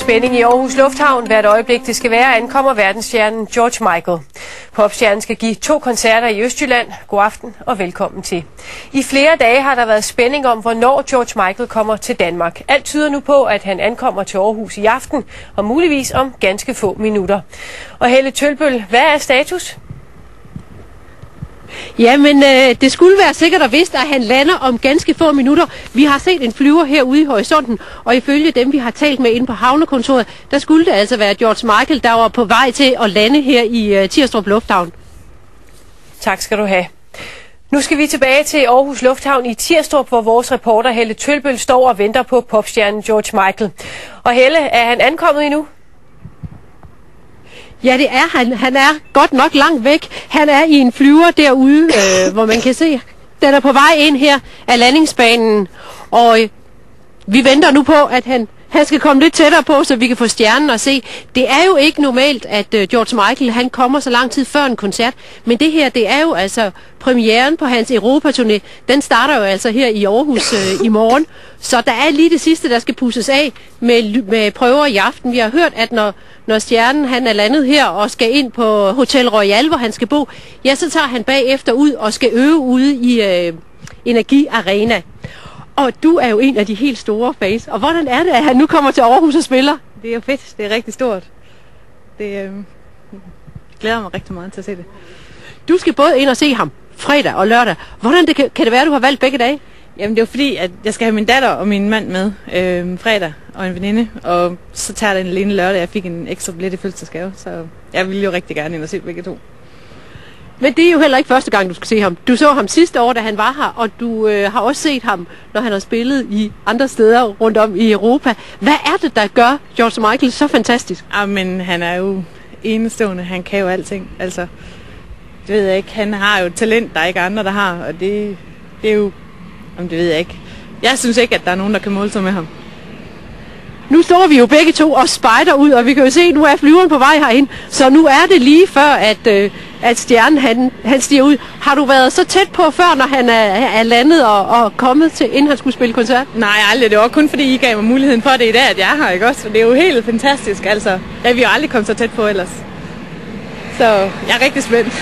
spænding i Aarhus Lufthavn. Hvert øjeblik det skal være, ankommer verdensstjernen George Michael. Popstjernen skal give 2 koncerter i Østjylland. God aften og velkommen til. I flere dage har der været spænding om, hvornår George Michael kommer til Danmark. Alt tyder nu på, at han ankommer til Aarhus i aften, og muligvis om ganske få minutter. Og Helle Tølbøl, hvad er status? Jamen, det skulle være sikkert og vist, at han lander om ganske få minutter. Vi har set en flyver herude i horisonten, og ifølge dem, vi har talt med inde på havnekontoret, der skulle det altså være George Michael, der var på vej til at lande her i Tirstrup Lufthavn. Tak skal du have. Nu skal vi tilbage til Aarhus Lufthavn i Tirstrup, hvor vores reporter Helle Tølbøl står og venter på popstjernen George Michael. Og Helle, er han ankommet endnu? Ja, det er han. Han er godt nok langt væk. Han er i en flyver derude, hvor man kan se, den er på vej ind her af landingsbanen. Og vi venter nu på, at han skal komme lidt tættere på, så vi kan få stjernen at se. Det er jo ikke normalt, at George Michael han kommer så lang tid før en koncert. Men det her, det er jo altså premieren på hans Europa-turné. Den starter jo altså her i Aarhus i morgen. Så der er lige det sidste, der skal pusses af med prøver i aften. Vi har hørt, at når stjernen han er landet her og skal ind på Hotel Royal, hvor han skal bo, ja, så tager han bagefter ud og skal øve ude i Energi Arena. Og du er jo en af de helt store fans. Og hvordan er det, at han nu kommer til Aarhus og spiller? Det er jo fedt. Det er rigtig stort. Det glæder mig rigtig meget til at se det. Du skal både ind og se ham fredag og lørdag. Hvordan kan det være, at du har valgt begge dage? Jamen det er jo fordi, at jeg skal have min datter og min mand med fredag og en veninde. Og så tager jeg den alene lørdag. Jeg fik en ekstra billet i fødselsdagsgave. Så jeg vil jo rigtig gerne ind og se begge to. Men det er jo heller ikke første gang, du skal se ham. Du så ham sidste år, da han var her, og du har også set ham, når han har spillet i andre steder rundt om i Europa. Hvad er det, der gør George Michael så fantastisk? Jamen, han er jo enestående. Han kan jo alting. Altså, det ved jeg ikke. Han har jo et talent, der ikke andre, der har, og det er jo... Jamen, det ved jeg ikke. Jeg synes ikke, at der er nogen, der kan måle sig med ham. Nu står vi jo begge to og spejder ud, og vi kan jo se, at nu er flyveren på vej herind. Så nu er det lige før, at stjernen han stiger ud. Har du været så tæt på før, når han er landet og kommet til, inden han skulle spille koncert? Nej, aldrig. Det var kun fordi, I gav mig muligheden for det i dag, at jeg er her, ikke også? Det er jo helt fantastisk, altså. Jeg vil jo aldrig komme så tæt på ellers. Så jeg er rigtig spændt.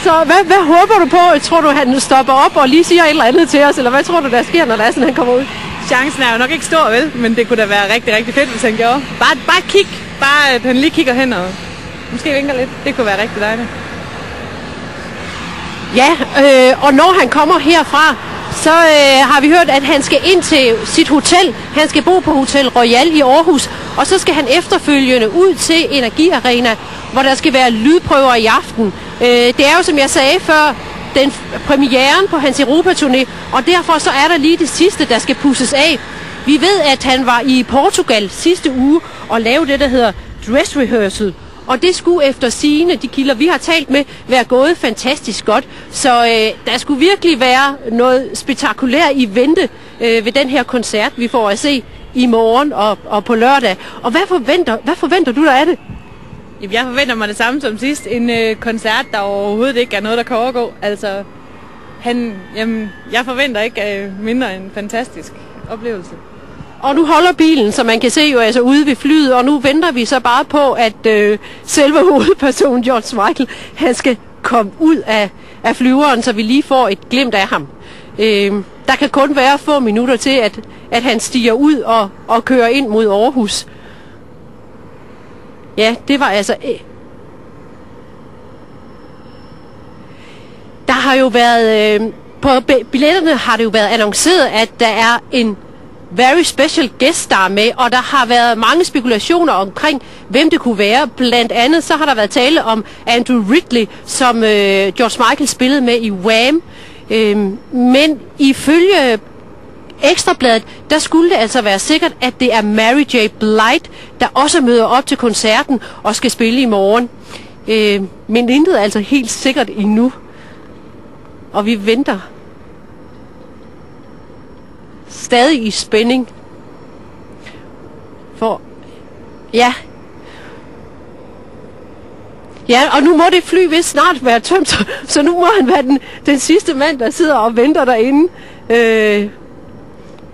Så hvad håber du på? Tror du, han stopper op og lige siger et eller andet til os? Eller hvad tror du, der sker, når der er sådan, han kommer ud? Chancen er jo nok ikke stor, vel? Men det kunne da være rigtig, rigtig fedt, hvis han gjorde. Bare kig. Bare at han lige kigger hen og måske vinker lidt. Det kunne være rigtig dejligt. Ja, og når han kommer herfra, så har vi hørt, at han skal ind til sit hotel. Han skal bo på Hotel Royal i Aarhus. Og så skal han efterfølgende ud til Energi Arena, hvor der skal være lydprøver i aften. Det er jo, som jeg sagde før, den premieren på hans Europa-turné, og derfor så er der lige det sidste, der skal pusses af. Vi ved, at han var i Portugal sidste uge og lavede det, der hedder dress rehearsal, og det skulle efter sigende, de kilder, vi har talt med, være gået fantastisk godt. Så der skulle virkelig være noget spektakulært i vente ved den her koncert, vi får at se i morgen og på lørdag. Og hvad forventer du der af det? Jeg forventer mig det samme som sidst. En koncert, der overhovedet ikke er noget, der kan overgå. Altså, jeg forventer ikke mindre en fantastisk oplevelse. Og nu holder bilen, så man kan se jo altså ude ved flyet, og nu venter vi så bare på, at selve hovedpersonen George Michael, han skal komme ud af flyveren, så vi lige får et glimt af ham. Der kan kun være få minutter til, at han stiger ud og kører ind mod Aarhus. Ja, det var altså... Der har jo været... På billetterne har det jo været annonceret, at der er en very special guest star med, og der har været mange spekulationer omkring, hvem det kunne være. Blandt andet så har der været tale om Andrew Ridgeley, som George Michael spillede med i Wham. Men ifølge Ekstrabladet, der skulle det altså være sikkert, at det er Mary J. Blige, der også møder op til koncerten og skal spille i morgen. Men intet er altså helt sikkert endnu. Og vi venter stadig i spænding. For ja, og nu må det fly vist snart være tømt, så nu må han være den sidste mand, der sidder og venter derinde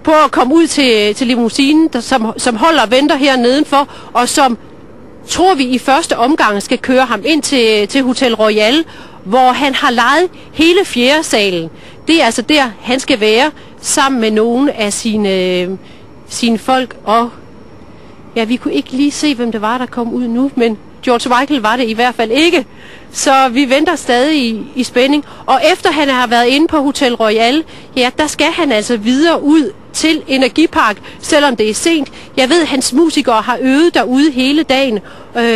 på at komme ud til limousinen, som holder og venter her nedenfor, og som tror vi i første omgang skal køre ham ind til Hotel Royal, hvor han har lejet hele 4. salen. Det er altså der, han skal være sammen med nogle af sine folk. Og ja, vi kunne ikke lige se, hvem det var, der kom ud nu, men George Michael var det i hvert fald ikke. Så vi venter stadig i spænding. Og efter han har været inde på Hotel Royal, ja, der skal han altså videre ud til Energipark, selvom det er sent. Jeg ved, at hans musikere har øvet derude hele dagen,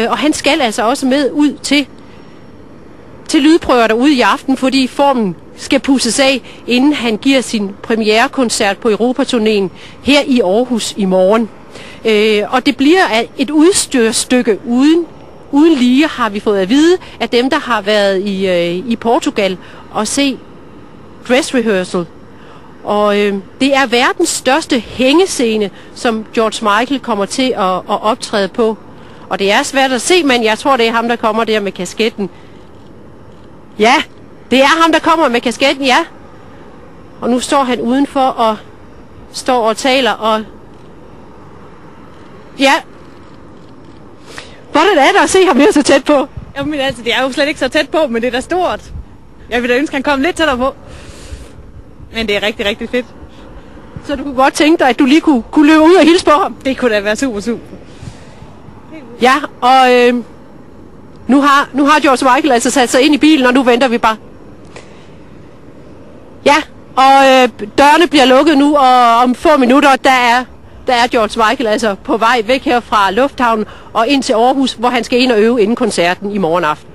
og han skal altså også med ud til lydprøver derude i aften, fordi formen skal pusses af, inden han giver sin premierekoncert på Europaturnéen her i Aarhus i morgen. Og det bliver et udstyrstykke uden lige, har vi fået at vide, af dem, der har været i Portugal og se dress rehearsal. Og det er verdens største hængescene, som George Michael kommer til at optræde på. Og det er svært at se, men jeg tror, det er ham, der kommer der med kasketten. Ja, det er ham, der kommer med kasketten, ja. Og nu står han udenfor og står og taler, og ja. Hvordan er det at se ham her så tæt på? Jamen altså, det er jo slet ikke så tæt på, men det er da stort. Jeg vil da ønske, han kom lidt tættere på. Men det er rigtig, rigtig fedt. Så du kunne godt tænke dig, at du lige kunne løbe ud og hilse på ham? Det kunne da være super, super. Ja, og nu har George Michael altså sat sig ind i bilen, og nu venter vi bare. Ja, og dørene bliver lukket nu, og om få minutter, der er George Michael altså på vej væk her fra lufthavnen og ind til Aarhus, hvor han skal ind og øve inden koncerten i morgen aften.